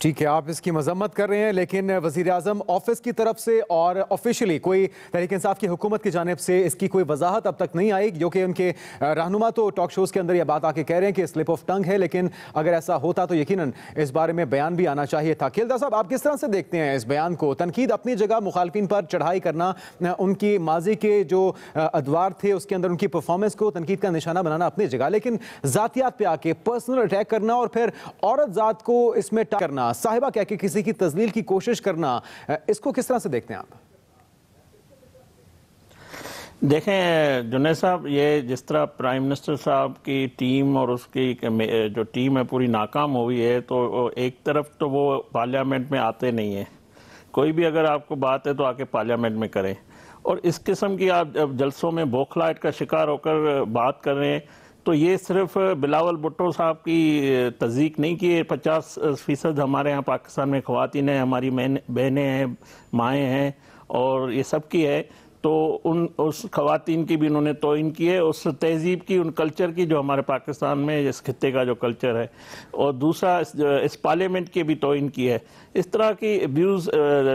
ٹھیک ہے، آپ اس کی مذمت کر رہے ہیں، لیکن وزیر اعظم آفس کی طرف سے اور آفیشلی کوئی تحریک انصاف کی حکومت کی جانب سے اس کی کوئی وضاحت اب تک نہیں آئی، جو کہ ان کے رہنما تو ٹاک شوز کے اندر یہ بات آ کے کہہ رہے ہیں کہ سلپ آف ٹنگ ہے، لیکن اگر ایسا ہوتا تو یقیناً اس بارے میں بیان بھی آنا چاہیے تھا۔ کھیلدہ صاحب، آپ کس طرح سے دیکھتے ہیں اس بیان کو؟ تنقید اپنی جگہ، مخالفین پر چڑھائی کرنا، ان کی ماضی کے جو ادوار تھے اس کے اندر ان کی پرفارمنس کو تنقید کا نشانہ بنانا اپنی جگہ، لیکن ذاتیات پہ آ کے پرسنل اٹیک کرنا اور پھر عورت ذات کو اس میں کرنا، صاحبہ کہہ کے کسی کی تذلیل کی کوشش کرنا، اس کو کس طرح سے دیکھتے ہیں آپ؟ دیکھیں جنید صاحب، یہ جس طرح پرائم منسٹر صاحب کی ٹیم اور اس کی جو ٹیم ہے پوری ناکام ہوئی ہے، تو ایک طرف تو وہ پارلیمنٹ میں آتے نہیں ہیں، کوئی بھی اگر آپ کو بات ہے تو آ کے پارلیمنٹ میں کریں، اور اس قسم کی آپ جلسوں میں بوکھلاہٹ کا شکار ہو کر بات کر رہے ہیں، تو یہ صرف بلاول بھٹو صاحب کی تصدیق نہیں کی ہے۔ 50% ہمارے ہاں پاکستان میں خواتین ہیں، ہماری بہنیں ہیں، مائیں ہیں، اور یہ سب کی ہے، تو اس خواتین کی بھی انہوں نے توہین کی ہے، اس تہذیب کی، ان کلچر کی جو ہمارے پاکستان میں اس خطے کا جو کلچر ہے، اور دوسرا اس پارلیمنٹ کی بھی توہین کی ہے۔ اس طرح کی ابیوز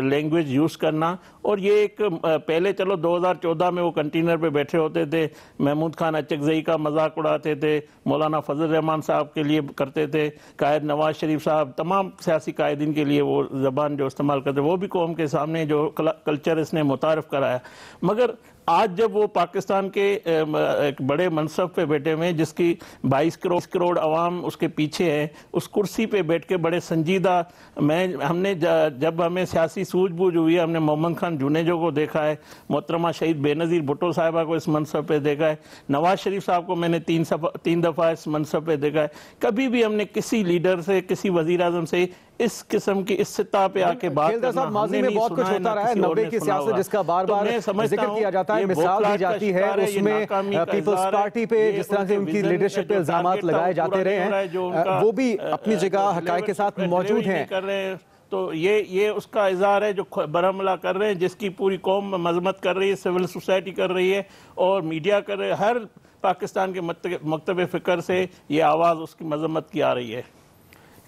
لینگویج یوز کرنا، اور یہ ایک پہلے چلو 2014 میں وہ کنٹینر پہ بیٹھے ہوتے تھے، محمود خان اچکزئی کا مذاق اڑاتے تھے، مولانا فضل الرحمان صاحب کے لیے کرتے تھے، قائد نواز شریف صاحب، تمام سیاسی قائدین کے لیے وہ زبان جو استعمال کرتے، وہ بھی قوم کے سامنے جو کلچر اس نے متعارف کرایا۔ مگر آج جب وہ پاکستان کے ایک بڑے منصب پہ بیٹھے ہوئے ہیں، جس کی 22 کروڑ عوام اس کے پیچھے ہے، اس کرسی پہ بیٹھ کے بڑے سنجیدہ، ہم نے جب ہمیں سیاسی سوجھ بوجھ ہوئی ہے، ہم نے محمد خان جونیجو کو دیکھا ہے، محترمہ شہید بے نظیر بھٹو صاحبہ کو اس منصب پہ دیکھا ہے، نواز شریف صاحب کو میں نے 3 دفعہ اس منصب پہ دیکھا ہے، کبھی بھی ہم نے کسی لیڈر سے، کسی وزیر اعظم سے اس قسم کی اس سطح پہ آ کے بات کرنا ماضی میں بہت کچھ ہوتا رہا ہے، 90 کی سیاست جس کا بار بار ذکر کیا جاتا ہے، مثال دی جاتی ہے، اس میں پیپلز پارٹی پہ جس طرح سے ان کی لیڈرشپ پہ الزامات لگائے جاتے رہے ہیں، وہ بھی اپنی جگہ حقائق کے ساتھ موجود ہیں۔ تو یہ اس کا اظہار ہے جو برہملہ کر رہے ہیں، جس کی پوری قوم مذمت کر رہی ہے، سول سوسائٹی کر رہی ہے، اور میڈیا کر رہے ہے، ہر پاکستان کے مکتب فکر سے یہ آواز اس کی مذمت کی آ رہی ہے۔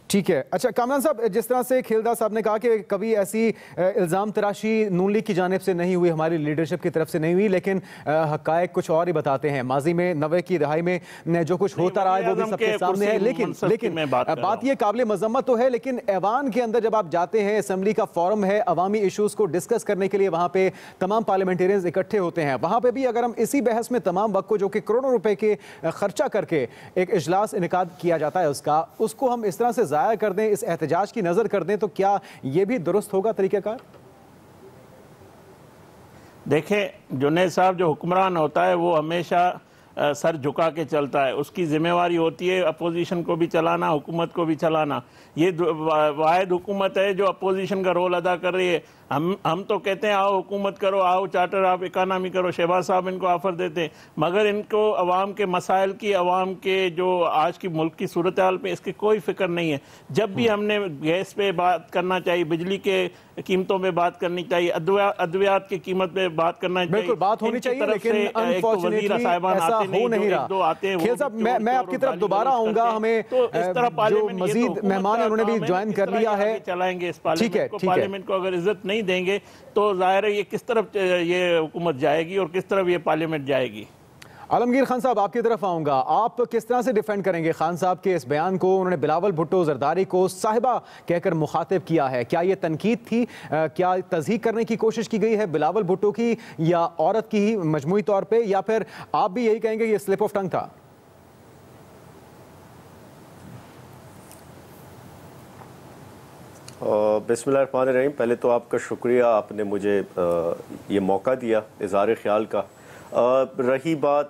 ٹھیک ہے، اچھا کامران صاحب، جس طرح سے کھیلدہ صاحب نے کہا کہ کبھی ایسی الزام تراشی نون لیگ کی جانب سے نہیں ہوئی، ہماری لیڈرشپ کی طرف سے نہیں ہوئی، لیکن حقائق کچھ اور ہی بتاتے ہیں۔ ماضی میں 90 کی دہائی میں جو کچھ ہوتا رہا ہے وہ بھی سب کے سامنے ہے، لیکن بات یہ قابل مذمت تو ہے، لیکن ایوان کے اندر جب آپ جاتے ہیں، اسمبلی کا فورم ہے، عوامی ایشوز کو ڈسکس کرنے کے لیے وہاں پہ تمام پارلیمنٹیرینز اکٹھے ہوتے ہیں، وہاں پہ بھی اگر ہم اسی بحث میں تمام وقت کو جو کہ کروڑوں روپے کے خرچہ کر کے ایک اجلاس انعقاد کیا جاتا ہے اس کو ہم اس طرح سے کر دیں، اس احتجاج کی نظر کر دیں، تو کیا یہ بھی درست ہوگا طریقہ کار؟ دیکھیں جنید صاحب، جو حکمران ہوتا ہے وہ ہمیشہ سر جھکا کے چلتا ہے، اس کی ذمہ واری ہوتی ہے اپوزیشن کو بھی چلانا، حکومت کو بھی چلانا۔ یہ واحد حکومت ہے جو اپوزیشن کا رول ادا کر رہی ہے۔ ہم تو کہتے ہیں آؤ حکومت کرو، آؤ چارٹر آپ اکانومی کرو، شہباز صاحب ان کو آفر دیتے ہیں، مگر ان کو عوام کے مسائل کی، عوام کے جو آج کی ملک کی صورتحال پہ اس کی کوئی فکر نہیں ہے۔ جب بھی ہم نے گیس پہ بات کرنا چاہیے، بجلی کے قیمتوں پہ بات کرنی چاہیے، ادویات کی قیمت پہ بات کرنا چاہیے، بالکل بات ہونی چاہیے، لیکن انفارچونیٹلی ایسا ہو نہیں رہا۔ کھیل صاحب، میں آپ کی طرف دوبارہ آؤں گا، ہمیں جو مزید مہمان ہیں انہوں نے بھی جوائن کر لیا ہے، چلائیں گے اس پارلیمنٹ کو اگر عزت نہیں دیں گے تو ظاہر ہے یہ کس طرف یہ حکومت جائے گی اور کس طرف یہ پارلیمنٹ جائے گی۔ عالمگیر خان صاحب، آپ کی طرف آؤں گا، آپ کس طرح سے ڈیفینڈ کریں گے خان صاحب کے اس بیان کو؟ انہوں نے بلاول بھٹو زرداری کو صاحبہ کہہ کر مخاطب کیا ہے، کیا یہ تنقید تھی؟ کیا تضحیک کرنے کی کوشش کی گئی ہے بلاول بھٹو کی یا عورت کی ہی مجموعی طور پہ، یا پھر آپ بھی یہی کہیں گے یہ سلپ آف ٹنگ تھا؟ بسم اللہ الرحمن الرحیم۔ پہلے تو آپ کا شکریہ، آپ نے مجھے یہ موقع دیا اظہار خیال کا۔ رہی بات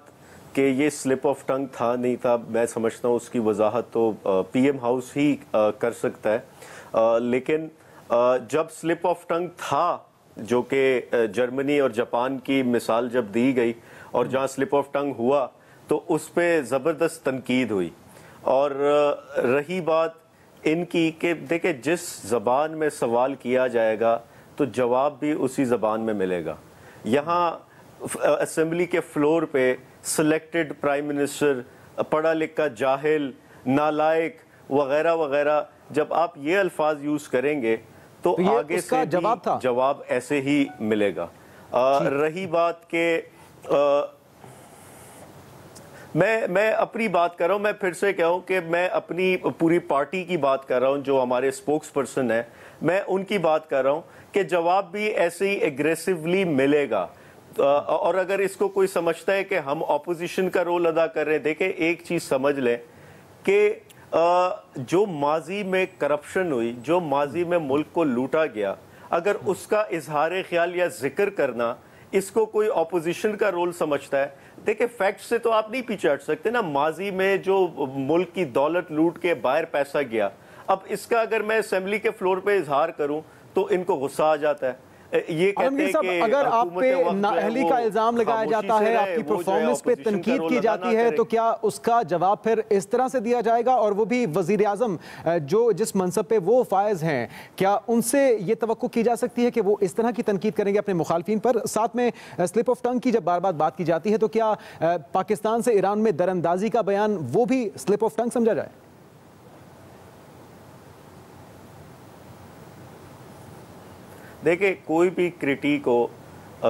کہ یہ سلپ آف ٹنگ تھا نہیں تھا، میں سمجھتا ہوں اس کی وضاحت تو پی ایم ہاؤس ہی کر سکتا ہے، لیکن جب سلپ آف ٹنگ تھا، جو کہ جرمنی اور جاپان کی مثال جب دی گئی اور جہاں سلپ آف ٹنگ ہوا تو اس پہ زبردست تنقید ہوئی۔ اور رہی بات ان کی کہ دیکھیں جس زبان میں سوال کیا جائے گا تو جواب بھی اسی زبان میں ملے گا۔ یہاں اسمبلی کے فلور پہ سلیکٹڈ پرائم منسٹر، پڑھا لکھا جاہل، نالائق، وغیرہ وغیرہ، جب آپ یہ الفاظ یوز کریں گے تو آگے سے جواب ایسے ہی ملے گا۔ رہی بات کہ میں اپنی بات کر رہا ہوں، میں پھر سے کہوں کہ میں اپنی پوری پارٹی کی بات کر رہا ہوں، جو ہمارے اسپوکس پرسن ہیں، میں ان کی بات کر رہا ہوں کہ جواب بھی ایسے ہی ایگریسولی ملے گا۔ اور اگر اس کو کوئی سمجھتا ہے کہ ہم اپوزیشن کا رول ادا کر رہے ہیں، دیکھیں ایک چیز سمجھ لیں کہ جو ماضی میں کرپشن ہوئی، جو ماضی میں ملک کو لوٹا گیا، اگر اس کا اظہار خیال یا ذکر کرنا اس کو کوئی اپوزیشن کا رول سمجھتا ہے، دیکھیں فیکٹ سے تو آپ نہیں پیچھے ہٹ سکتے نا۔ ماضی میں جو ملک کی دولت لوٹ کے باہر پیسہ گیا، اب اس کا اگر میں اسمبلی کے فلور پہ اظہار کروں تو ان کو غصہ آ جاتا ہے۔ یہ کہتے ہیں کہ اگر آپ پہ نااہلی کا الزام لگایا جاتا ہے، آپ کی پرفارمنس پہ تنقید کی جاتی ہے، تو کیا اس کا جواب پھر اس طرح سے دیا جائے گا؟ اور وہ بھی وزیر اعظم جو جس منصب پہ وہ فائز ہیں، کیا ان سے یہ توقع کی جا سکتی ہے کہ وہ اس طرح کی تنقید کریں گے اپنے مخالفین پر؟ ساتھ میں سلپ آف ٹنگ کی جب بار بار بات کی جاتی ہے تو کیا پاکستان سے ایران میں دراندازی کا بیان وہ بھی سلپ آف ٹنگ سمجھا جائے؟ دیکھیں کوئی بھی کریٹیک ہو،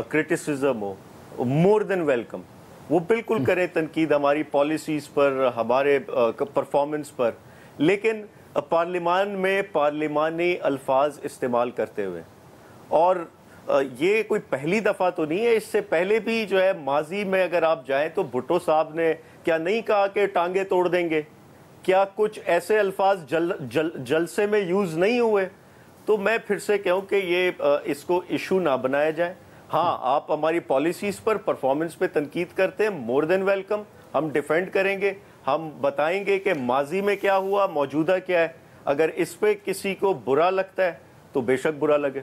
کرٹیسزم ہو، مور دین ویلکم، وہ بالکل کریں تنقید ہماری پالیسیز پر، ہمارے پرفارمنس پر، لیکن پارلیمان میں پارلیمانی الفاظ استعمال کرتے ہوئے۔ اور یہ کوئی پہلی دفعہ تو نہیں ہے، اس سے پہلے بھی جو ہے ماضی میں اگر آپ جائیں تو بھٹو صاحب نے کیا نہیں کہا کہ ٹانگیں توڑ دیں گے؟ کیا کچھ ایسے الفاظ جلسے میں یوز نہیں ہوئے؟ تو میں پھر سے کہوں کہ یہ اس کو ایشو نہ بنایا جائے۔ ہاں آپ ہماری پالیسیز پر، پرفارمنس پہ تنقید کرتے ہیں، مور دین ویلکم، ہم ڈیفینڈ کریں گے، ہم بتائیں گے کہ ماضی میں کیا ہوا، موجودہ کیا ہے۔ اگر اس پہ کسی کو برا لگتا ہے تو بے شک برا لگے۔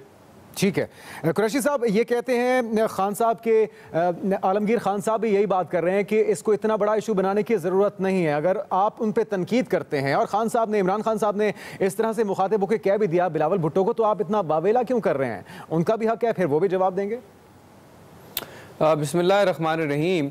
ٹھیک ہے، قریشی صاحب یہ کہتے ہیں، خان صاحب کے عالمگیر خان صاحب بھی یہی بات کر رہے ہیں کہ اس کو اتنا بڑا ایشو بنانے کی ضرورت نہیں ہے۔ اگر آپ ان پہ تنقید کرتے ہیں، اور خان صاحب نے، عمران خان صاحب نے اس طرح سے مخاطب ہو کے کہہ بھی دیا بلاول بھٹو کو، تو آپ اتنا واویلا کیوں کر رہے ہیں؟ ان کا بھی حق ہے، پھر وہ بھی جواب دیں گے۔ بسم اللہ الرحمن الرحیم۔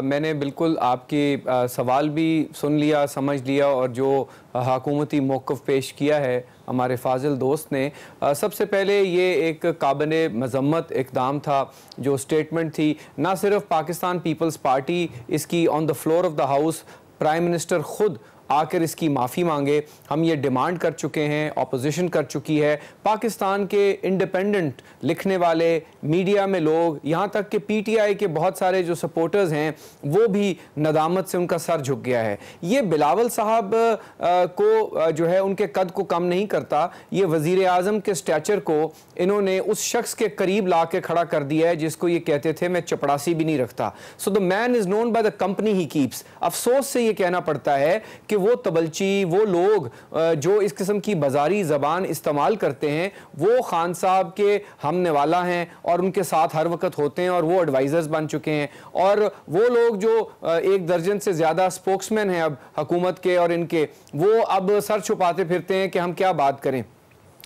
میں نے بالکل آپ کی سوال بھی سن لیا، سمجھ لیا، اور جو حکومتی موقف پیش کیا ہے ہمارے فاضل دوست نے، سب سے پہلے یہ ایک قابل مذمت اقدام تھا، جو سٹیٹمنٹ تھی، نہ صرف پاکستان پیپلز پارٹی اس کی on the floor of the house, prime minister خود آ کر اس کی معافی مانگے۔ ہم یہ ڈیمانڈ کر چکے ہیں، اپوزیشن کر چکی ہے، پاکستان کے انڈیپینڈنٹ لکھنے والے، میڈیا میں لوگ، یہاں تک کہ پی ٹی آئی کے بہت سارے جو سپورٹرز ہیں وہ بھی ندامت سے ان کا سر جھک گیا ہے۔ یہ بلاول صاحب کو جو ہے ان کے قد کو کم نہیں کرتا، یہ وزیر اعظم کے سٹیچر کو انہوں نے اس شخص کے قریب لا کے کھڑا کر دیا ہے جس کو یہ کہتے تھے میں چپڑاسی بھی نہیں رکھتا۔ So the man is known by the company he keeps. افسوس سے یہ کہنا پڑتا ہے کہ وہ تبلچی، وہ لوگ جو اس قسم کی بازاری زبان استعمال کرتے ہیں، وہ خان صاحب کے ہم نوالا ہیں اور ان کے ساتھ ہر وقت ہوتے ہیں، اور وہ ایڈوائزرز بن چکے ہیں۔ اور وہ لوگ جو 1 درجن سے زیادہ سپوکس مین ہیں اب حکومت کے اور ان کے، وہ اب سر چھپاتے پھرتے ہیں کہ ہم کیا بات کریں۔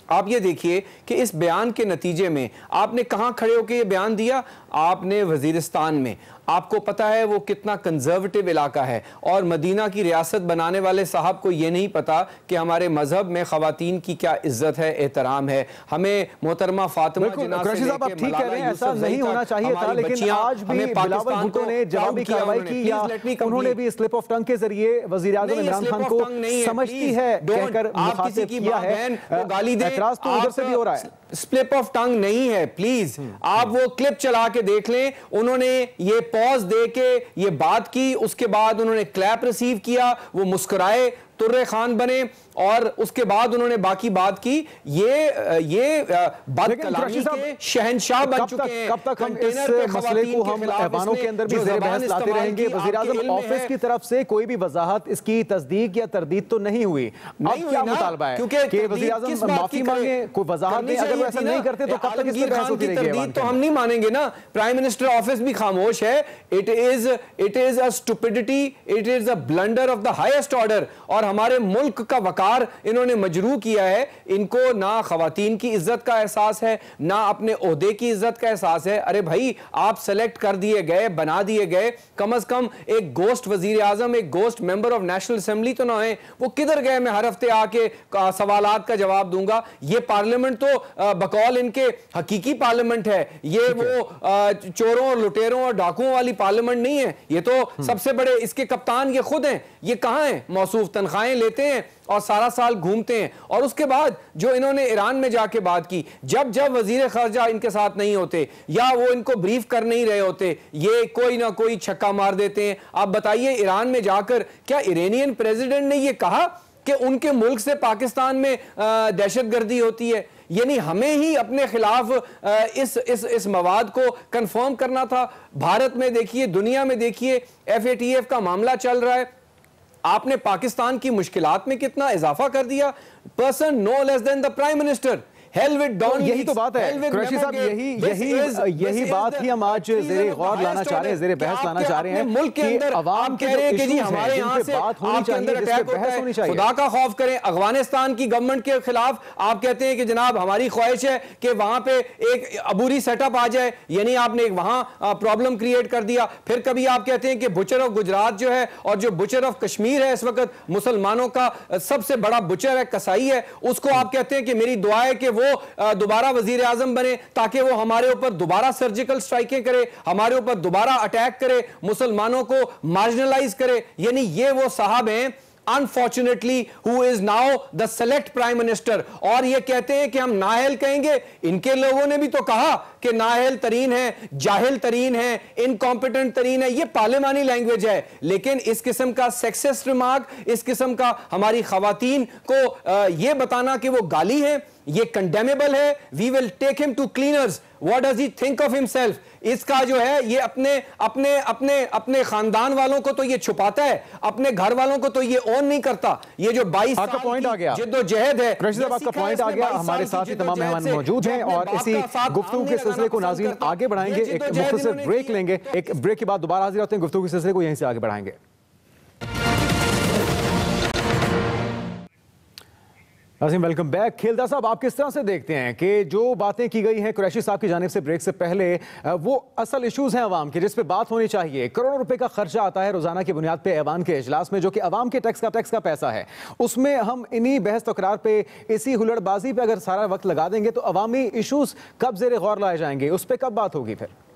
آپ یہ دیکھیے کہ اس بیان کے نتیجے میں آپ نے کہاں کھڑے ہو کے یہ بیان دیا؟ آپ نے وزیرستان میں۔ آپ کو پتا ہے وہ کتنا کنزرویٹو علاقہ ہے، اور مدینہ کی ریاست بنانے والے صاحب کو یہ نہیں پتا کہ ہمارے مذہب میں خواتین کی کیا عزت ہے، احترام ہے۔ ہمیں محترمہ فاطمہ جناح سے لے کے ملالہ یوسفزئی نہیں ہونا چاہیے تھا، لیکن آج بھی بلاول بھٹو نے جوابی کارروائی کی، یا انہوں نے بھی سلپ آف ٹنگ کے ذریعے وزیر اعظم عمران خان کو سمجھتی ہے کہہ کر مخاطب کیا ہے۔ اعتراض تو ادھر سے بھی ہو رہا ہے۔ سلپ آف ٹنگ نہیں ہے، پلیز آپ وہ کلپ چلا کے دیکھ لیں۔ انہوں نے یہ پوز دے کے یہ بات کی، اس کے بعد انہوں نے کلیپ ریسیو کیا، وہ مسکرائے، ترے خان بنے، اور اس کے بعد انہوں نے باقی بات کی۔ یہ بد کلامی کے شہنشاہ بن چکے ہیں۔ کب تک ہم اس مسئلے کو ہم ایوانوں کے اندر بھی زیر بحث لاتے رہیں گے؟ وزیر اعظم آفس کی طرف سے کوئی بھی وضاحت اس کی تصدیق یا تردید تو نہیں ہوئی۔ اب کیا مطالبہ ہے کہ وزیر اعظم معافی مانگے، کوئی وضاحت نہیں؟ اگر وہ ایسا نہیں کرتے تو کب تک اس پر بحث ہوتی رہے گی؟ تردید تو ہم نہیں مانیں گے نا۔ پرائم منسٹر آفس بھی خاموش ہے۔ It is a stupidity, it is a blunder of the highest order، اور ہمارے ملک کا وقار بار انہوں نے مجروح کیا ہے. ان کو نہ خواتین کی عزت کا احساس ہے, نہ اپنے عہدے کی عزت کا احساس ہے. ارے بھائی آپ سلیکٹ کر دیے گئے, بنا دیے گئے, کم از کم ایک گوسٹ وزیر اعظم, ایک ghost member of national assembly تو نہ ہیں. وہ کدھر گئے میں ہر ہفتے آ کے سوالات کا جواب دوں گا. یہ پارلیمنٹ تو بقول ان کے حقیقی پارلیمنٹ ہے, یہ وہ چوروں اور لٹیروں اور ڈاکوؤں والی پارلیمنٹ نہیں ہے. یہ تو سب سے بڑے اس کے کپتان یہ خود ہیں. یہ کہاں ہیں؟ موصوف تنخواہیں لیتے ہیں اور سارا سال گھومتے ہیں. اور اس کے بعد جو انہوں نے ایران میں جا کے بات کی, جب وزیر خارجہ ان کے ساتھ نہیں ہوتے یا وہ ان کو بریف کر نہیں رہے ہوتے, یہ کوئی نہ کوئی چھکا مار دیتے ہیں. آپ بتائیے ایران میں جا کر کیا ایرانین پریزیڈنٹ نے یہ کہا کہ ان کے ملک سے پاکستان میں دہشت گردی ہوتی ہے؟ یعنی ہمیں ہی اپنے خلاف اس مواد کو کنفرم کرنا تھا. بھارت میں دیکھیے, دنیا میں دیکھیے, FATF کا معاملہ چل رہا ہے. آپ نے پاکستان کی مشکلات میں کتنا اضافہ کر دیا. Person no less than the prime minister. یہی تو بات ہے قریشی صاحب, یہی بات ہی ہم آج زیر غور لانا چاہ رہے ہیں, زیر بحث لانا چاہ رہے ہیں ملک کے اندر. عوام کے جو ایشوز ہیں جن پہ بات ہونی چاہیے, جس پہ بحث ہونی چاہیے. خدا کا خوف کریں. افغانستان کی گورنمنٹ کے خلاف آپ کہتے ہیں کہ جناب ہماری خواہش ہے کہ وہاں پہ ایک عبوری سیٹ اپ آ جائے, یعنی آپ نے وہاں پرابلم کریٹ کر دیا. پھر کبھی آپ کہتے ہیں کہ بچر آف گجرات جو ہے اور جو بچر آف کشمیر ہے اس وقت مسلمانوں کا سب سے بڑا بچر ہے, کسائی ہے, اس کو آپ کہتے ہیں کہ میری دعا ہے کہ وہ دوبارہ وزیر اعظم بنے تاکہ وہ ہمارے اوپر دوبارہ سرجیکل سٹرائکیں کرے, ہمارے اوپر دوبارہ اٹیک کرے, مسلمانوں کو مارجنلائز کرے. یعنی یہ وہ صاحب ہیں unfortunately who is now the select prime minister. اور یہ کہتے ہیں کہ ہم نااہل کہیں گے. ان کے لوگوں نے بھی تو کہا کہ نااہل ترین ہے, جاہل ترین ہے, انکمپیٹنٹ ترین ہے. یہ پارلیمانی لینگویج ہے. لیکن اس قسم کا سیکسسٹ ریمارک, اس قسم کا ہماری خواتین کو یہ بتانا کہ وہ گالی ہے, یہ کنڈیمیبل ہے. We will take him to cleaners. What does he think of himself? اس کا جو ہے یہ اپنے خاندان والوں کو تو یہ چھپاتا ہے, اپنے گھر والوں کو تو یہ اون نہیں کرتا. یہ جو 22 سال کی جد و جہد ہے. قریشی صاحب آپ کا پوائنٹ آ گیا. ہمارے ساتھ ہی تمام مہمان موجود ہیں اور اسی گفتگو کے سلسلے کو ناظرین آگے بڑھائیں گے. ایک مختصر بریک لیں گے, ایک بریک کے بعد دوبارہ حاضر ہوتے ہیں. گفتگو کے سلسلے کو یہیں سے آگے بڑھائیں گے. عظیم ویلکم بیک. کھیلدار صاحب آپ کس طرح سے دیکھتے ہیں کہ جو باتیں کی گئی ہیں قریشی صاحب کی جانب سے بریک سے پہلے, وہ اصل ایشوز ہیں عوام کے جس پہ بات ہونی چاہیے. کروڑوں روپے کا خرچہ آتا ہے روزانہ کی بنیاد پہ ایوان کے اجلاس میں, جو کہ عوام کے ٹیکس کا پیسہ ہے. اس میں ہم انہی بحث تکرار پہ, اسی ہلڑ بازی پہ اگر سارا وقت لگا دیں گے تو عوامی ایشوز کب زیر غور لائے جائیں گے, اس پہ کب بات ہوگی؟ پھر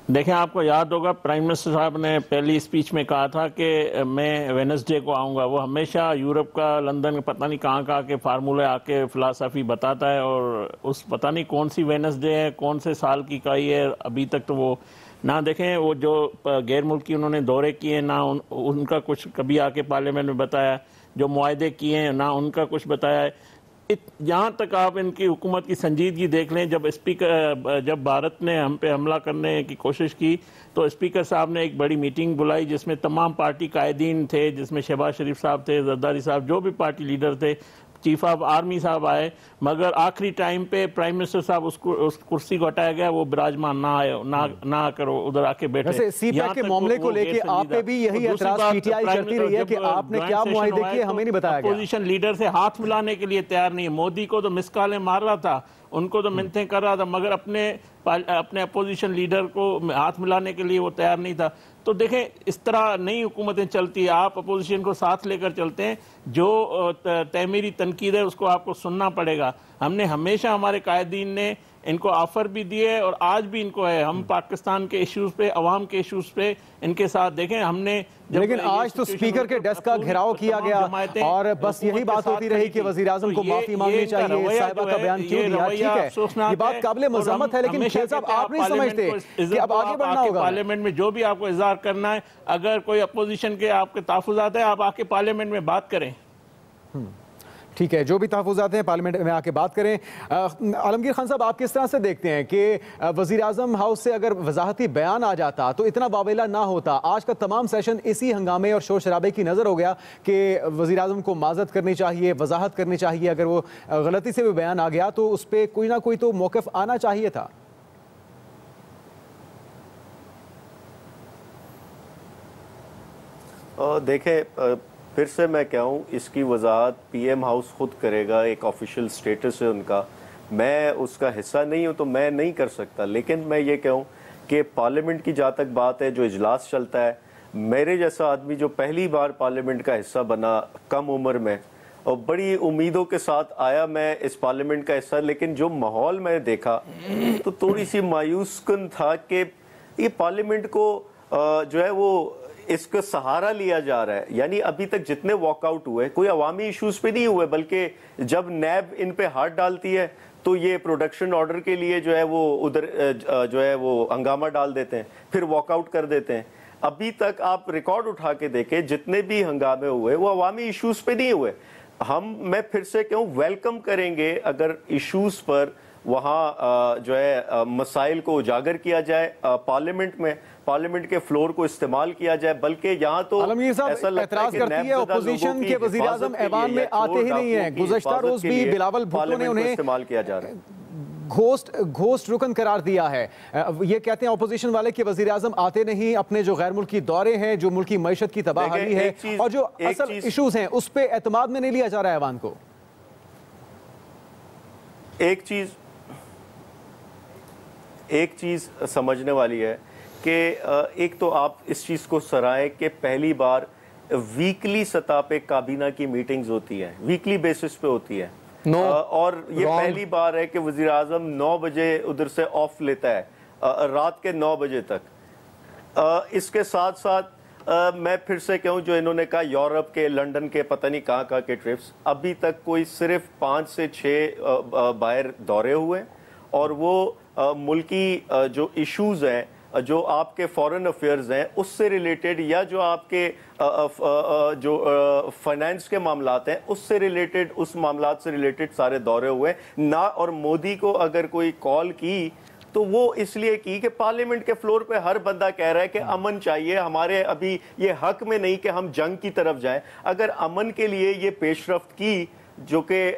دیکھیں, آپ کو یاد ہوگا پرائم منسٹر صاحب نے پہلی اسپیچ میں کہا تھا کہ میں وینسڈے کو آؤں گا. وہ ہمیشہ یورپ کا, لندن پتہ نہیں کہاں کے فارمولے آ کے فلسفی بتاتا ہے, اور اس پتہ نہیں کون سی وینسڈے ہے, کون سے سال کی کائی ہے, ابھی تک تو وہ نہ دیکھیں. وہ جو غیر ملکی انہوں نے دورے کیے نہ ان کا کچھ کبھی آ کے پارلیمنٹ میں بتایا, جو معاہدے کیے ہیں نہ ان کا کچھ بتایا ہے. جہاں تک آپ ان کی حکومت کی سنجیدگی دیکھ لیں, جب بھارت نے ہم پہ حملہ کرنے کی کوشش کی تو اسپیکر صاحب نے ایک بڑی میٹنگ بلائی جس میں تمام پارٹی قائدین تھے, جس میں شہباز شریف صاحب تھے, زرداری صاحب, جو بھی پارٹی لیڈر تھے, چیف آف آرمی صاحب آئے. مگر آخری ٹائم پہ پرائم منسٹر صاحب اس کرسی کو ہٹایا گیا, وہ براجمان نہ کرو, ادھر آ کے بیٹھے. ویسے سی پیک کے معاملے کو لے کے آپ پہ بھی یہی اعتراض پی ٹی آئی کرتی رہی ہے کہ آپ نے کیا معاہدے کیے ہمیں نہیں بتایا گیا. اپوزیشن لیڈر سے ہاتھ ملانے کے لیے تیار نہیں ہے. مودی کو تو مس کالیں مار رہا تھا, ان کو تو منتیں کر رہا تھا, مگر اپنے اپوزیشن لیڈر کو ہاتھ ملانے کے لیے وہ تیار نہیں تھا. تو دیکھیں اس طرح نئی حکومتیں چلتی ہیں, آپ اپوزیشن کو ساتھ لے کر چلتے ہیں. جو تعمیری تنقید ہے اس کو آپ کو سننا پڑے گا. ہم نے ہمیشہ, ہمارے قائدین نے ان کو آفر بھی دیے اور آج بھی ان کو ہے. ہم پاکستان کے ایشوز پہ, عوام کے ایشوز پہ ان کے ساتھ دیکھیں. ہم نے لیکن آج تو اسپیکر کے ڈیسک کا گھیراؤ کیا گیا اور بس یہی بات ہوتی رہی کہ وزیر اعظم کو معافی مانگنی چاہیے, صاحبہ کا بیان کیوں دیا. ٹھیک ہے, یہ بات قابل مذمت ہے, لیکن خیل صاحب آپ نہیں سمجھتے کہ اب آگے بڑھنا ہوگا پارلیمنٹ میں. جو بھی آپ کو اظہار کرنا ہے, اگر کوئی اپوزیشن کے آپ کے تحفظات ہیں, آپ آ کے پارلیمنٹ میں بات کریں. ٹھیک ہے, جو بھی تحفظات ہیں پارلیمنٹ میں آ کے بات کریں. عالمگیر خان صاحب, آپ کس طرح سے دیکھتے ہیں کہ وزیر اعظم ہاؤس سے اگر وضاحتی بیان آ جاتا تو اتنا واویلا نہ ہوتا؟ آج کا تمام سیشن اسی ہنگامے اور شور شرابے کی نظر ہو گیا کہ وزیر اعظم کو معذرت کرنی چاہیے, وضاحت کرنی چاہیے. اگر وہ غلطی سے بھی بیان آ گیا تو اس پہ کوئی نہ کوئی تو موقف آنا چاہیے تھا. دیکھیں پھر سے میں کہوں اس کی وضاحت پی ایم ہاؤس خود کرے گا, ایک آفیشیل سٹیٹس ہے ان کا, میں اس کا حصہ نہیں ہوں تو میں نہیں کر سکتا. لیکن میں یہ کہوں کہ پارلیمنٹ کی جہاں تک بات ہے, جو اجلاس چلتا ہے, میرے جیسا آدمی جو پہلی بار پارلیمنٹ کا حصہ بنا کم عمر میں اور بڑی امیدوں کے ساتھ آیا میں اس پارلیمنٹ کا حصہ, لیکن جو ماحول میں دیکھا تو تھوڑی سی مایوس کن تھا کہ یہ پارلیمنٹ کو جو ہے وہ اس کا سہارا لیا جا رہا ہے. یعنی ابھی تک جتنے واک آؤٹ ہوئے کوئی عوامی ایشوز پہ نہیں ہوئے, بلکہ جب نیب ان پہ ہاتھ ڈالتی ہے تو یہ پروڈکشن آرڈر کے لیے جو ہے وہ ادھر جو ہے وہ ہنگامہ ڈال دیتے ہیں, پھر واک آؤٹ کر دیتے ہیں. ابھی تک آپ ریکارڈ اٹھا کے دیکھیں جتنے بھی ہنگامے ہوئے وہ عوامی ایشوز پہ نہیں ہوئے. میں پھر سے کہوں ویلکم کریں گے اگر ایشوز پر وہاں جو ہے مسائل کو اجاگر کیا جائے, پارلیمنٹ کے فلور کو استعمال کیا جائے. بلکہ یہاں تو عالمگیر صاحب اعتراض کرتی ہے اپوزیشن کے وزیر اعظم ایوان میں آتے ہی نہیں ہیں. گزشتہ روز بھی بلاول بھٹو نے انہیں استعمال کیا جا رہا ہے, گھوسٹ رکن قرار دیا ہے. یہ کہتے ہیں اپوزیشن والے کہ وزیر اعظم آتے نہیں, اپنے جو غیر ملکی دورے ہیں, جو ملکی معیشت کی تباہی ہے اور جو اصل ایشوز ہیں اس پہ اعتماد میں نہیں لیا جا رہا ہے ایوان کو. ایک چیز سمجھنے والی ہے کہ ایک تو آپ اس چیز کو سرائیں کہ پہلی بار ویکلی سطح پہ کابینہ کی میٹنگز ہوتی ہیں, ویکلی بیسس پہ ہوتی ہے, اور یہ پہلی بار ہے کہ وزیر اعظم 9 بجے ادھر سے آف لیتا ہے رات کے 9 بجے تک. اس کے ساتھ ساتھ میں پھر سے کہوں جو انہوں نے کہا یورپ کے, لنڈن کے, پتہ نہیں کہاں کہاں کے ٹرپس, ابھی تک کوئی صرف 5 سے 6 باہر دورے ہوئے, اور وہ ملکی جو ایشوز ہیں, جو آپ کے فورن افیئرز ہیں اس سے ریلیٹڈ, یا جو آپ کے جو فائنینس کے معاملات ہیں اس سے ریلیٹڈ, اس معاملات سے ریلیٹڈ سارے دورے ہوئے نہ. اور مودی کو اگر کوئی کال کی تو وہ اس لیے کی کہ پارلیمنٹ کے فلور پہ ہر بندہ کہہ رہا ہے کہ امن چاہیے ہمارے, ابھی یہ حق میں نہیں کہ ہم جنگ کی طرف جائیں. اگر امن کے لیے یہ پیش رفت کی, جو کہ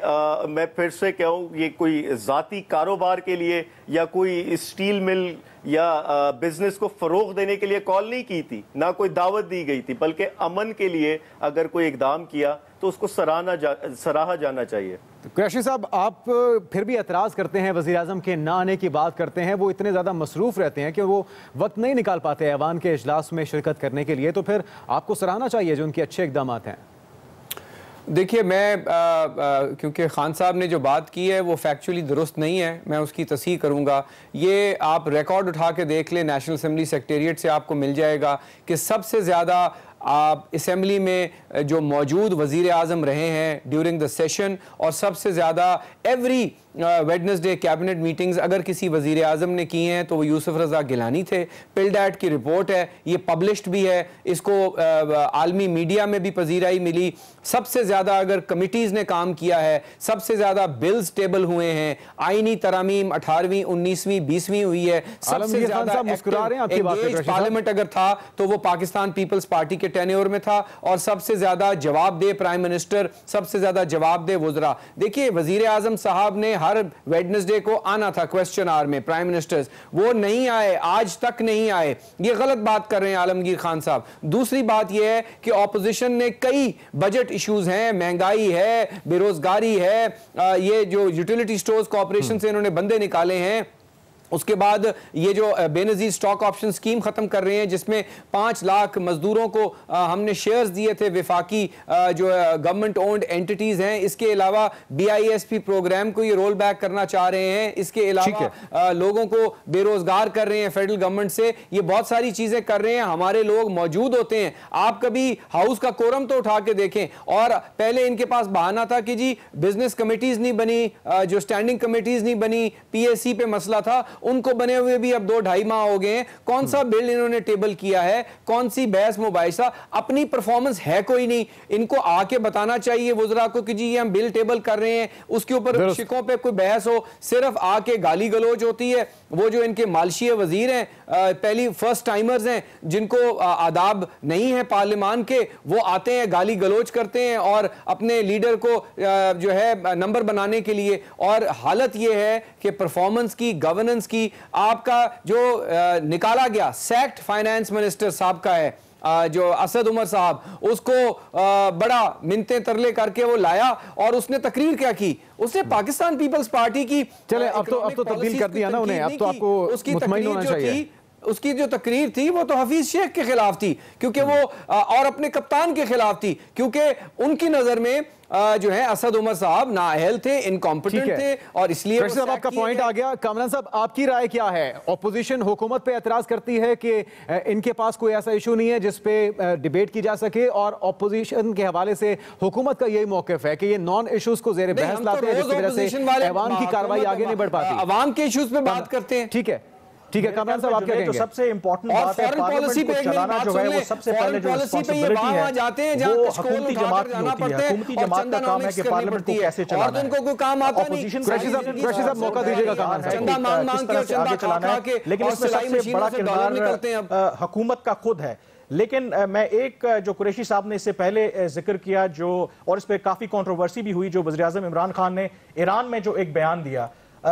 میں پھر سے کہوں یہ کوئی ذاتی کاروبار کے لیے یا کوئی اسٹیل مل یا بزنس کو فروغ دینے کے لیے کال نہیں کی تھی, نہ کوئی دعوت دی گئی تھی, بلکہ امن کے لیے اگر کوئی اقدام کیا تو اس کو سراہا جانا چاہیے. قریشی صاحب آپ پھر بھی اعتراض کرتے ہیں, وزیر اعظم کے نہ آنے کی بات کرتے ہیں, وہ اتنے زیادہ مصروف رہتے ہیں کہ وہ وقت نہیں نکال پاتے ایوان کے اجلاس میں شرکت کرنے کے لیے, تو پھر آپ کو سراہنا چاہیے جو ان کے اچھے اقدامات ہیں. دیکھیے میں کیونکہ خان صاحب نے جو بات کی ہے وہ فیکچولی درست نہیں ہے, میں اس کی تصحیح کروں گا. یہ آپ ریکارڈ اٹھا کے دیکھ لیں, نیشنل اسمبلی سیکریٹریٹ سے آپ کو مل جائے گا کہ سب سے زیادہ آپ اسمبلی میں جو موجود وزیر اعظم رہے ہیں ڈیورنگ دا سیشن, اور سب سے زیادہ ایوری ویڈنسڈے کیبنٹ میٹنگز اگر کسی وزیر اعظم نے کی ہیں تو وہ یوسف رضا گیلانی تھے. پلڈیٹ کی رپورٹ ہے, یہ پبلشڈ بھی ہے, اس کو عالمی میڈیا میں بھی پذیرائی ملی. سب سے زیادہ اگر کمیٹیز نے کام کیا ہے, سب سے زیادہ بلز ٹیبل ہوئے ہیں, آئینی ترامیم 18ویں 19ویں 20ویں ہوئی ہے, سب سے زیادہ انگیج پارلیمنٹ اگر تھا تو وہ پاکستان پیپلز پارٹی کے ٹینیور میں تھا, اور سب سے زیادہ جواب دہ پرائم منسٹر, سب سے زیادہ جواب دہ وزراء. دیکھیے وزیر اعظم صاحب نے ہر ویڈنسڈے کو آنا تھا کویسچن آور میں, پرائم منسٹرز وہ نہیں آئے, آج تک نہیں آئے. یہ غلط بات کر رہے ہیں عالمگیر خان صاحب. دوسری بات یہ ہے کہ اپوزیشن نے کئی بجٹ ایشوز ہیں, مہنگائی ہے, بے روزگاری ہے, یہ جو یوٹیلیٹی سٹورز کارپوریشن سے انہوں نے بندے نکالے ہیں, اس کے بعد یہ جو بے نظیر سٹاک آپشن سکیم ختم کر رہے ہیں جس میں 5 لاکھ مزدوروں کو ہم نے شیئرز دیے تھے وفاقی جو گورنمنٹ اونڈ اینٹیٹیز ہیں. اس کے علاوہ BISP پروگرام کو یہ رول بیک کرنا چاہ رہے ہیں. اس کے علاوہ لوگوں کو بے روزگار کر رہے ہیں فیڈرل گورنمنٹ سے, یہ بہت ساری چیزیں کر رہے ہیں. ہمارے لوگ موجود ہوتے ہیں, آپ کبھی ہاؤس کا کورم تو اٹھا کے دیکھیں. اور پہلے ان کے پاس بہانہ تھا کہ جی بزنس کمیٹیز نہیں بنی, جو اسٹینڈنگ کمیٹیز نہیں بنی, PAC پہ مسئلہ تھا, ان کو بنے ہوئے بھی اب 2-2.5 ماہ ہو گئے ہیں. کون سا بل انہوں نے ٹیبل کیا ہے, کون سی بحث مباحثہ, اپنی پرفارمنس ہے کوئی نہیں. ان کو آ کے بتانا چاہیے وزراء کو کہ جی یہ ہم بل ٹیبل کر رہے ہیں, اس کے اوپر شکوں پہ کوئی بحث ہو. صرف آ کے گالی گلوچ ہوتی ہے. وہ جو ان کے مالشی وزیر ہیں, پہلی فرسٹ ٹائمرز ہیں جن کو آداب نہیں ہے پارلیمان کے, وہ آتے ہیں گالی گلوچ کرتے ہیں اور اپنے لیڈر کو جو ہے نمبر بنانے کے لیے. اور حالت یہ ہے کہ پرفارمنس کی, گورننس کی. آپ کا جو نکالا گیا سیکٹ فائنانس منسٹر صاحب کا ہے جو اسد عمر صاحب, اس کو بڑا منتیں ترلے کر کے وہ لایا اور اس نے تقریر کیا کی, اس نے پاکستان پیپلز پارٹی کی. چلے اب تو تبدیل کر دیا نا انہیں, اب تو آپ کو مطمئن ہونا چاہیے. اس کی جو تقریر تھی وہ تو حفیظ شیخ کے خلاف تھی, کیونکہ وہ اور اپنے کپتان کے خلاف تھی, کیونکہ ان کی نظر میں جو ہے اسد عمر صاحب نااہل تھے, انکمپیٹنٹ تھے, اور اس لیے صاحب آپ کا پوائنٹ آ گیا. کامران صاحب آپ کی رائے کیا ہے؟ اپوزیشن حکومت پہ اعتراض کرتی ہے کہ ان کے پاس کوئی ایسا ایشو نہیں ہے جس پہ ڈیبیٹ کی جا سکے, اور اپوزیشن کے حوالے سے حکومت کا یہی موقف ہے کہ یہ نان ایشوز کو زیر بحث لاتے ہیں, جس کی وجہ سے ایوان کی کارروائی آگے نہیں بڑھ پاتی. عوام کے ایشوز پہ بات کرتے ہیں. ٹھیک ہے کامران صاحب آپ کیا کہیں گے؟ سب سے امپورٹنٹ بات ہے پارلیمنٹ کو چلانا جو ہے وہ سب سے پہلے جو رسپانسبلٹی ہے وہ حکومتی جماعت کی ہوتی ہے. حکومتی جماعت کا کام ہے کہ پارلیمنٹ کو کیسے چلانا ہے, ان کو کوئی کام آتا نہیں. قریشی صاحب موقع دیجیے گا کامران صاحب, چندہ مانگ مانگ کے چندہ کھا کھا کے, لیکن اس میں سب سے بڑا کردار حکومت کا خود ہے. لیکن میں ایک جو قریشی صاحب نے اس سے پہلے ذکر کیا جو, اور اس پہ کافی کنٹروورسی بھی ہوئی, جو وزیراعظم عمران خان نے ایران میں جو ایک بیان دیا,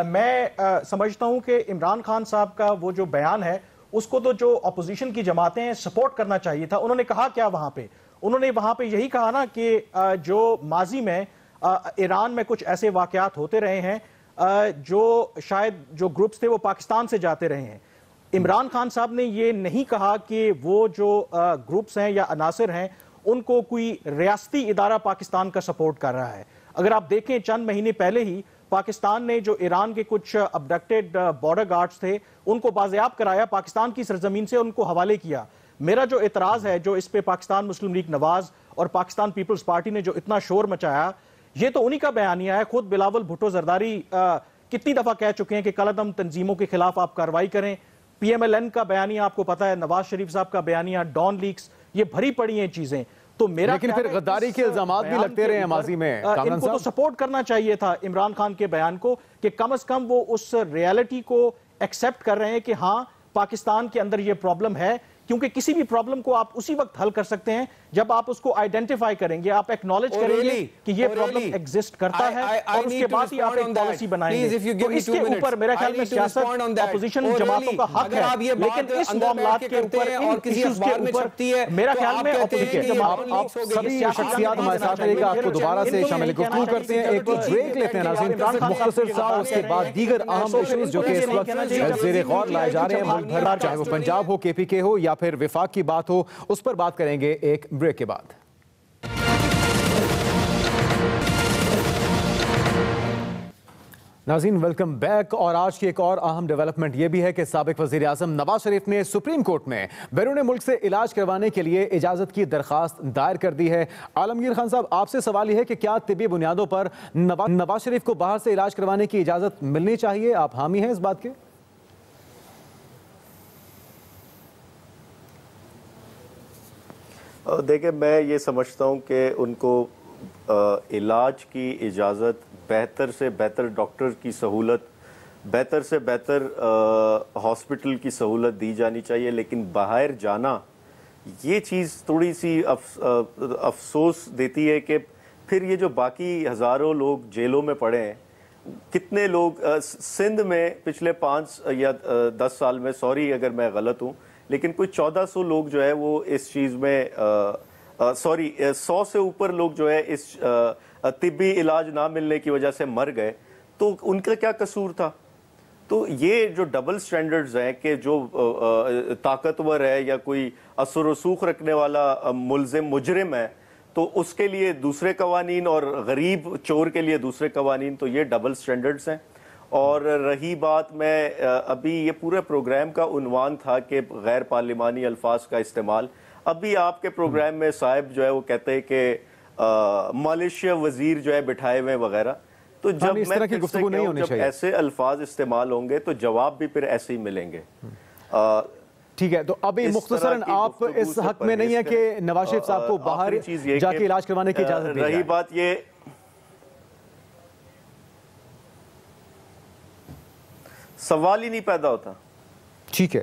میں سمجھتا ہوں کہ عمران خان صاحب کا وہ جو بیان ہے اس کو تو جو اپوزیشن کی جماعتیں ہیں سپورٹ کرنا چاہیے تھا. انہوں نے کہا کیا وہاں پہ؟ انہوں نے وہاں پہ یہی کہا نا کہ جو ماضی میں ایران میں کچھ ایسے واقعات ہوتے رہے ہیں جو شاید جو گروپس تھے وہ پاکستان سے جاتے رہے ہیں. عمران خان صاحب نے یہ نہیں کہا کہ وہ جو گروپس ہیں یا عناصر ہیں ان کو کوئی ریاستی ادارہ پاکستان کا سپورٹ کر رہا ہے. اگر آپ دیکھیں چند مہینے پہلے ہی پاکستان نے جو ایران کے کچھ ابڈکٹڈ بارڈر گارڈز تھے ان کو بازیاب کرایا, پاکستان کی سرزمین سے ان کو حوالے کیا. میرا جو اعتراض ہے جو اس پہ پاکستان مسلم لیگ نواز اور پاکستان پیپلز پارٹی نے جو اتنا شور مچایا, یہ تو انہی کا بیانیہ ہے. خود بلاول بھٹو زرداری کتنی دفعہ کہہ چکے ہیں کہ کالعدم تنظیموں کے خلاف آپ کارروائی کریں. پی ایم ایل این کا بیانیہ آپ کو پتا ہے, نواز شریف صاحب کا بیانیہ, ڈان لیکس, یہ بھری پڑی ہیں چیزیں. تو میرا لیکن پھر غداری کے الزامات بھی لگتے رہے ہیں ماضی میں. ان کو تو سپورٹ کرنا چاہیے تھا عمران خان کے بیان کو, کہ کم از کم وہ اس ریالٹی کو ایکسیپٹ کر رہے ہیں کہ ہاں پاکستان کے اندر یہ پرابلم ہے, کیونکہ کسی بھی پرابلم کو آپ اسی وقت حل کر سکتے ہیں جب آپ اس کو آئیڈینٹیفائی کریں گے, آپ ایکنالج کریں گے کہ یہ پرابلم ایگزسٹ کرتا ہے, اور اس کے بعد ہی آپ ایک پالیسی بنائیں گے. تو اس کے اوپر میرا خیال میں سیاست اپوزیشن جماعتوں کا حق ہے, لیکن اس معاملات کے اوپر, ان ایشوز کے اوپر میرا خیال میں اپوزیشن جماعت, آپ سبھی شخصیات ہمارے ساتھ رہے گا, آپ کو دوبارہ سے شامل گفتگو کرتے ہیں. ایک بریک لیتے ہیں ناظرین, مختصر سا, اس کے بعد دیگر اہم ایشوز جو کہ اس وقت زیر غور لائے جا رہے ہیں ملک بھر, چاہے وہ پنجاب ہو, کے پی کے ہو یا پھر وفاق کی بات ہو, اس پر بات کریں گے ایک بریک کے بعد. ناظرین ویلکم بیک. اور آج کی ایک اور اہم ڈیولپمنٹ یہ بھی ہے کہ سابق وزیر اعظم نواز شریف نے سپریم کورٹ میں بیرون ملک سے علاج کروانے کے لیے اجازت کی درخواست دائر کر دی ہے. عالمگیر خان صاحب, آپ سے سوال یہ ہے کہ کیا طبی بنیادوں پر نواز شریف کو باہر سے علاج کروانے کی اجازت ملنی چاہیے؟ آپ حامی ہیں اس بات کے؟ دیکھیں, میں یہ سمجھتا ہوں کہ ان کو علاج کی اجازت, بہتر سے بہتر ڈاکٹر کی سہولت, بہتر سے بہتر ہاسپٹل کی سہولت دی جانی چاہیے. لیکن باہر جانا یہ چیز تھوڑی سی افسوس دیتی ہے کہ پھر یہ جو باقی ہزاروں لوگ جیلوں میں پڑے ہیں, کتنے لوگ سندھ میں پچھلے 5 یا 10 سال میں, سوری اگر میں غلط ہوں, لیکن کوئی 1400 لوگ جو ہے وہ اس چیز میں 100 سے اوپر لوگ جو ہے اس طبی علاج نہ ملنے کی وجہ سے مر گئے. تو ان کا کیا قصور تھا؟ تو یہ جو ڈبل سٹینڈرڈز ہیں کہ جو طاقتور ہے یا کوئی اثر و رسوخ رکھنے والا ملزم مجرم ہے تو اس کے لیے دوسرے قوانین اور غریب چور کے لیے دوسرے قوانین, تو یہ ڈبل سٹینڈرڈز ہیں. اور رہی بات, میں ابھی یہ پورے پروگرام کا عنوان تھا کہ غیر پارلیمانی الفاظ کا استعمال. ابھی آپ کے پروگرام میں صاحب جو ہے وہ کہتے ہیں کہ مالیشیا وزیر جو ہے بٹھائے ہوئے وغیرہ. تو جب میں جب ایسے الفاظ استعمال ہوں گے تو جواب بھی پھر ایسے ہی ملیں گے. ٹھیک ہے, تو ابھی مختصراً آپ اس حق میں نہیں ہے کہ نواز شریف صاحب کو باہر جا کے علاج کروانے کی اجازت دی جائے؟ رہی بات, یہ سوال ہی نہیں پیدا ہوتا. ٹھیک ہے,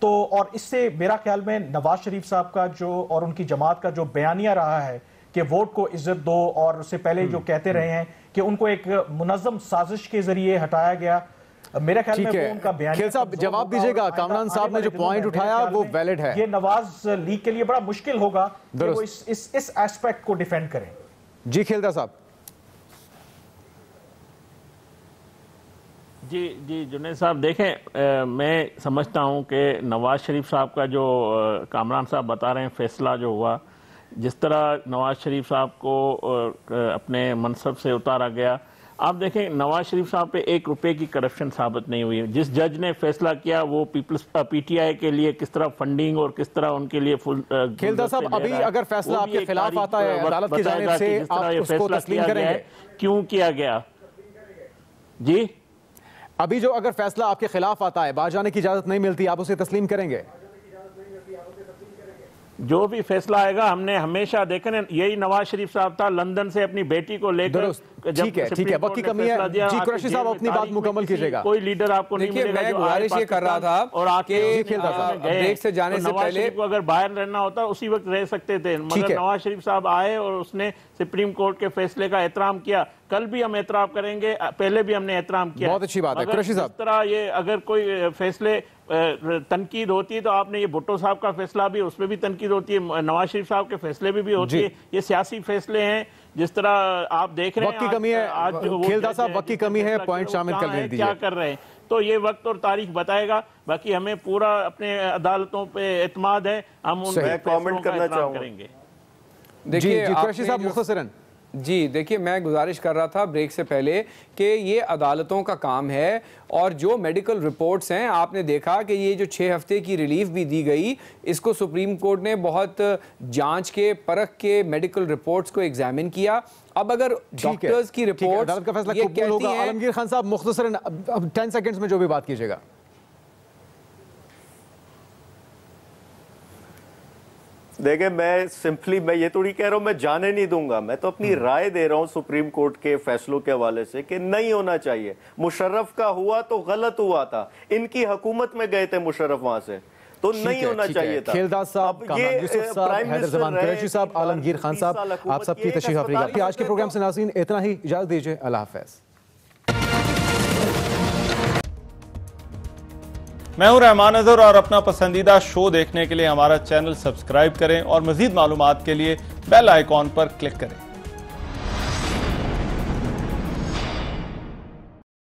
تو اور اس سے میرا خیال میں نواز شریف صاحب کا جو اور ان کی جماعت کا جو بیانیہ رہا ہے کہ ووٹ کو عزت دو، اور اس سے پہلے جو کہتے رہے ہیں کہ ان کو ایک منظم سازش کے ذریعے ہٹایا گیا، میرا خیال میں وہ ان کا بیانیہ کھیل صاحب جواب دیجئے گا، کامران صاحب نے جو پوائنٹ اٹھایا وہ ویلڈ ہے، یہ نواز لیگ کے لیے بڑا مشکل ہوگا کہ وہ اس ایسپیکٹ کو ڈیفینڈ کریں۔ جی کھیلدہ صاحب۔ جی جنید صاحب دیکھیں، میں سمجھتا ہوں کہ نواز شریف صاحب کا جو کامران صاحب بتا رہے ہیں فیصلہ جو ہوا، جس طرح نواز شریف صاحب کو اپنے منصب سے اتارا گیا، آپ دیکھیں نواز شریف صاحب پہ 1 روپے کی کرپشن ثابت نہیں ہوئی۔ جس جج نے فیصلہ کیا وہ پی ٹی آئی کے لیے کس طرح فنڈنگ اور کس طرح ان کے لیے کھیلدہ صاحب ابھی اگر فیصلہ آپ کے خلاف آتا ہے عدالت کی جانب سے، آپ اس کو تسلیم کریں گے؟ کیوں کیا گیا؟ جی ابھی جو اگر فیصلہ آپ کے خلاف آتا ہے، باہر جانے کی اجازت نہیں ملتی، آپ اسے تسلیم کریں گے؟ جو بھی فیصلہ آئے گا، ہم نے ہمیشہ دیکھیں، یہی نواز شریف صاحب تھا لندن سے اپنی بیٹی کو لے کر، ٹھیک ہے وقت کی کمی ہے، جی قریشی صاحب اپنی بات مکمل کیجئے گا۔ کوئی لیڈر آپ کو نہیں ملے گا۔ میں گزارش یہ کر رہا تھا اور آکے بریک سے جانے سے پہلے کو اگر باہر رہنا ہوتا اسی وقت رہ سکتے تھے، مگر نواز شریف صاحب آئے اور اس نے سپریم کورٹ کے فیصلے کا احترام کیا۔ کل بھی ہم احترام کریں گے، پہلے بھی ہم نے احترام کیا۔ بہت اچھی بات ہے قریشی صاحب۔ اس طرح یہ اگر کوئی فیصلے تنقید ہوتی ہے تو آپ نے یہ بھٹو صاحب کا فیصلہ بھی، اس پہ بھی تنقید ہوتی ہے، نواز شریف صاحب کے فیصلے بھی ہوتی ہے، یہ سیاسی فیصلے ہیں۔ جس طرح آپ دیکھ رہے ہیں وقت کی کمی ہے، کھیلدہ صاحب وقت کی کمی ہے، پوائنٹ شامل کر دیجئے، کیا کر رہے ہیں، تو یہ وقت اور تاریخ بتائے گا۔ باقی ہمیں پورا اپنے عدالتوں پہ اعتماد ہے، ہم ان کے فیصلوں کا احترام کریں گے۔ جی قریشی صاحب مختصراً۔ جی دیکھیے، میں گزارش کر رہا تھا بریک سے پہلے کہ یہ عدالتوں کا کام ہے، اور جو میڈیکل رپورٹس ہیں آپ نے دیکھا کہ یہ جو 6 ہفتے کی ریلیف بھی دی گئی، اس کو سپریم کورٹ نے بہت جانچ کے پرکھ کے میڈیکل رپورٹس کو ایگزامن کیا۔ اب اگر ڈاکٹرز کی رپورٹس عدالت کا فیصلہ قبول ہوگا، عالمگیر خان صاحب مختصراً 10 سیکنڈز میں جو بھی بات کیجئے گا۔ دیکھیں میں یہ تھوڑی کہہ رہا ہوں میں جانے نہیں دوں گا، میں تو اپنی رائے دے رہا ہوں سپریم کورٹ کے فیصلوں کے حوالے سے کہ نہیں ہونا چاہیے۔ مشرف کا ہوا تو غلط ہوا تھا، ان کی حکومت میں گئے تھے مشرف وہاں سے، تو نہیں ہونا چاہیے تھا۔ کھیلدہ صاحب، کامران یوسف صاحب، حیدر زمان قریشی صاحب، عالمگیر خان صاحب، آپ سب کی تشریف آفریقہ۔ پھر آج کے پروگرام سے ناظرین اتنا ہی، اجازت دیجئے، اللہ حافظ۔ میں ہوں رحمان اظہر، اور اپنا پسندیدہ شو دیکھنے کے لیے ہمارا چینل سبسکرائب کریں اور مزید معلومات کے لیے بیل آئیکن پر کلک کریں۔